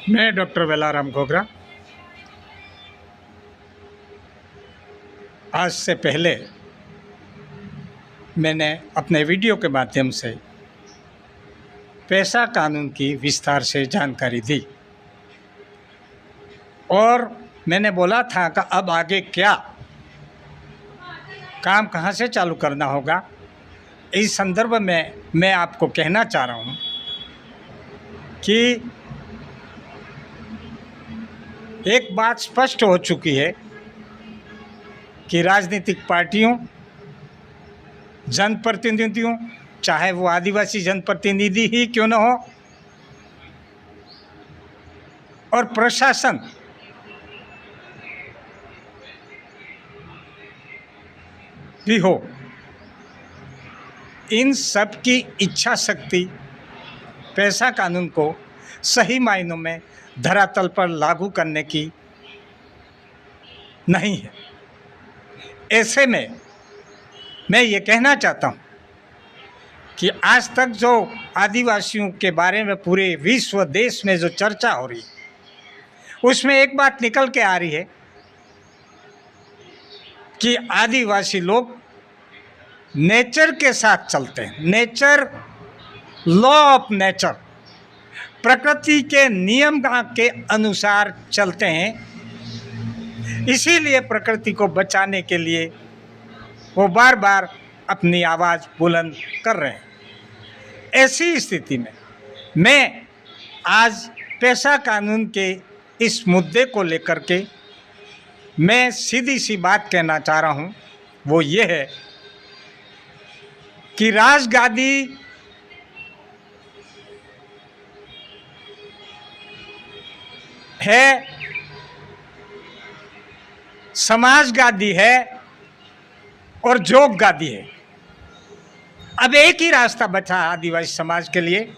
मैं डॉक्टर वेलाराम घोगरा आज से पहले मैंने अपने वीडियो के माध्यम से पैसा कानून की विस्तार से जानकारी दी और मैंने बोला था कि अब आगे क्या काम कहाँ से चालू करना होगा। इस संदर्भ में मैं आपको कहना चाह रहा हूँ कि एक बात स्पष्ट हो चुकी है कि राजनीतिक पार्टियों, जनप्रतिनिधियों, चाहे वो आदिवासी जनप्रतिनिधि ही क्यों न हो, और प्रशासन भी हो, इन सब की इच्छा शक्ति पैसा कानून को सही मायनों में धरातल पर लागू करने की नहीं है। ऐसे में मैं ये कहना चाहता हूँ कि आज तक जो आदिवासियों के बारे में पूरे विश्व देश में जो चर्चा हो रही है, उसमें एक बात निकल के आ रही है कि आदिवासी लोग नेचर के साथ चलते हैं, नेचर, लॉ ऑफ नेचर, प्रकृति के नियम के अनुसार चलते हैं। इसीलिए प्रकृति को बचाने के लिए वो बार बार अपनी आवाज़ बुलंद कर रहे हैं। ऐसी स्थिति में मैं आज पैसा कानून के इस मुद्दे को लेकर के मैं सीधी सी बात कहना चाह रहा हूँ। वो ये है कि राजगादी है, समाजगादी है और जोगगादी है। अब एक ही रास्ता बचा आदिवासी समाज के लिए,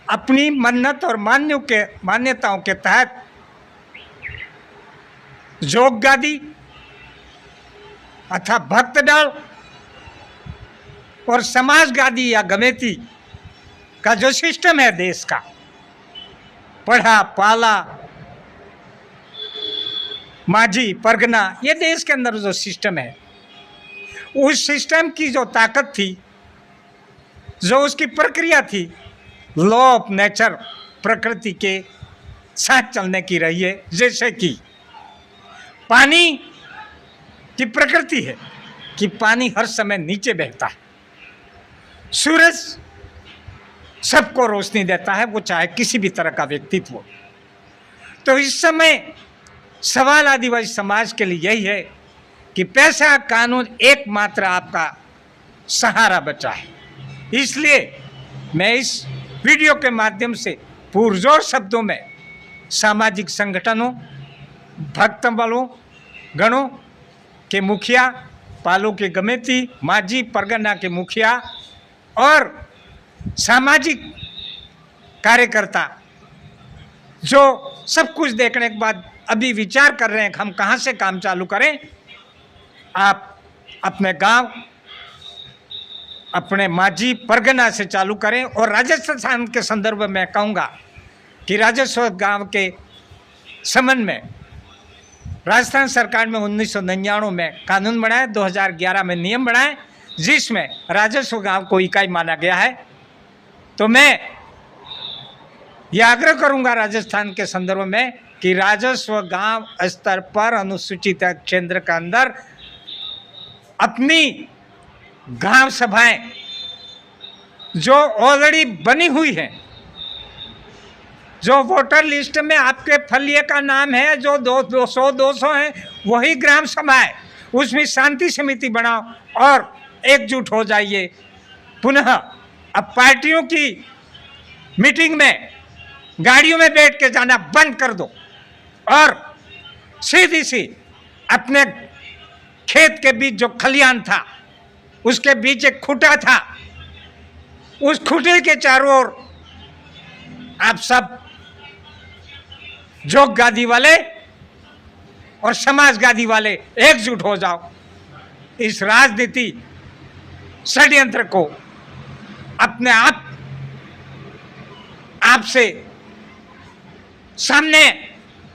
अपनी मन्नत और मान्यताओं के तहत जोगगादी अथवा भक्त डाल और समाजगादी या गमेती का जो सिस्टम है देश का, पढ़ा पाला माझी परगना, ये देश के अंदर जो सिस्टम है, उस सिस्टम की जो ताकत थी, जो उसकी प्रक्रिया थी, लॉ ऑफ नेचर, प्रकृति के साथ चलने की रही है। जैसे कि पानी की प्रकृति है कि पानी हर समय नीचे बहता है, सूरज सबको रोशनी देता है, वो चाहे किसी भी तरह का व्यक्तित्व हो। तो इस समय सवाल आदिवासी समाज के लिए यही है कि पैसा कानून एकमात्र आपका सहारा बचा है। इसलिए मैं इस वीडियो के माध्यम से पुरजोर शब्दों में सामाजिक संगठनों, भक्त बलों, गणों के मुखिया, पालों के गमेती, माझी परगना के मुखिया और सामाजिक कार्यकर्ता जो सब कुछ देखने के बाद अभी विचार कर रहे हैं कि हम कहाँ से काम चालू करें, आप अपने गांव, अपने माझी परगना से चालू करें। और राजस्थान के संदर्भ में कहूँगा कि राजस्व गांव के संबंध में राजस्थान सरकार में 1999 में कानून बनाए, 2011 में नियम बनाए, जिसमें राजस्व गांव को इकाई माना गया है। तो मैं यह आग्रह करूंगा राजस्थान के संदर्भ में कि राजस्व गांव स्तर पर अनुसूचित क्षेत्र के अंदर अपनी गांव सभाएं जो ऑलरेडी बनी हुई हैं, जो वोटर लिस्ट में आपके फलिए का नाम है, जो 200 हैं, वही ग्राम सभा है। उसमें शांति समिति बनाओ और एकजुट हो जाइए। पुनः अब पार्टियों की मीटिंग में गाड़ियों में बैठ के जाना बंद कर दो और सीधी सी अपने खेत के बीच जो खलियान था, उसके बीच एक खूंटा था, उस खूंटे के चारों ओर आप सब जोगगादी वाले और समाजगादी वाले एकजुट हो जाओ। इस राजनीति षड्यंत्र को अपने आप से सामने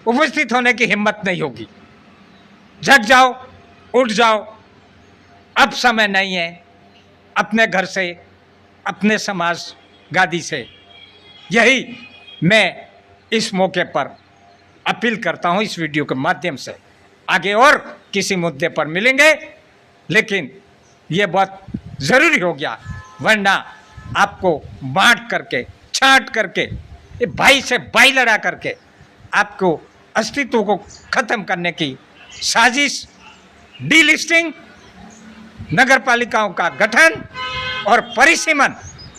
उपस्थित होने की हिम्मत नहीं होगी। जग जाओ, उठ जाओ, अब समय नहीं है। अपने घर से, अपने समाज गादी से, यही मैं इस मौके पर अपील करता हूं इस वीडियो के माध्यम से। आगे और किसी मुद्दे पर मिलेंगे, लेकिन ये बहुत ज़रूरी हो गया, वरना आपको बांट करके, छांट करके, भाई से भाई लड़ा करके आपको अस्तित्व को खत्म करने की साजिश, डीलिस्टिंग, नगर पालिकाओं का गठन और परिसीमन,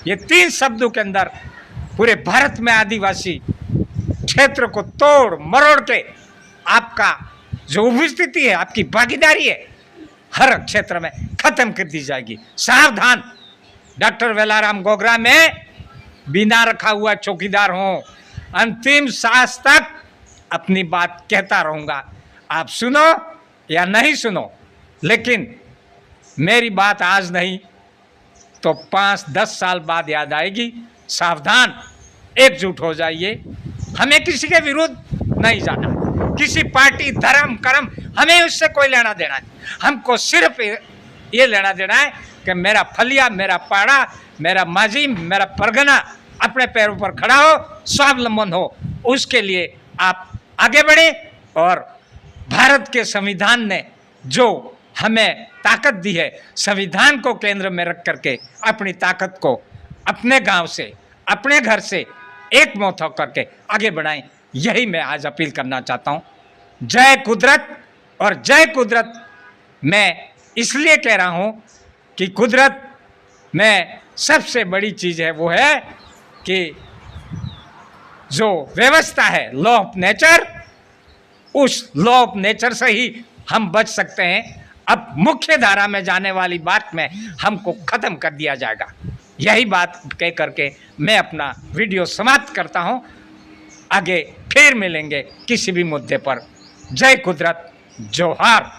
ये 3 शब्दों के अंदर पूरे भारत में आदिवासी क्षेत्र को तोड़ मरोड़ के आपका जो उपस्थिति है, आपकी भागीदारी है, हर क्षेत्र में खत्म कर दी जाएगी। सावधान, डॉक्टर वेलाराम गोगरा में बिना रखा हुआ चौकीदार हूं, अंतिम सांस तक अपनी बात कहता रहूंगा। आप सुनो या नहीं सुनो, लेकिन मेरी बात आज नहीं तो 5-10 साल बाद याद आएगी। सावधान, एकजुट हो जाइए। हमें किसी के विरुद्ध नहीं जाना, किसी पार्टी, धर्म, कर्म, हमें उससे कोई लेना देना नहीं। हमको सिर्फ ये लेना देना है कि मेरा फलिया, मेरा पाड़ा, मेरा माजी, मेरा परगना अपने पैरों पर खड़ा हो, स्वावलंबन हो। उसके लिए आप आगे बढ़े और भारत के संविधान ने जो हमें ताकत दी है, संविधान को केंद्र में रख करके अपनी ताकत को अपने गांव से, अपने घर से एक मौत होकर के आगे बढ़ाएं। यही मैं आज अपील करना चाहता हूं। जय कुदरत। और जय कुदरत मैं इसलिए कह रहा हूं कि कुदरत में सबसे बड़ी चीज़ है वो है कि जो व्यवस्था है, लॉ ऑफ नेचर, उस लॉ ऑफ नेचर से ही हम बच सकते हैं। अब मुख्य धारा में जाने वाली बात में हमको ख़त्म कर दिया जाएगा। यही बात कह करके मैं अपना वीडियो समाप्त करता हूं। आगे फिर मिलेंगे किसी भी मुद्दे पर। जय कुदरत, जोहार।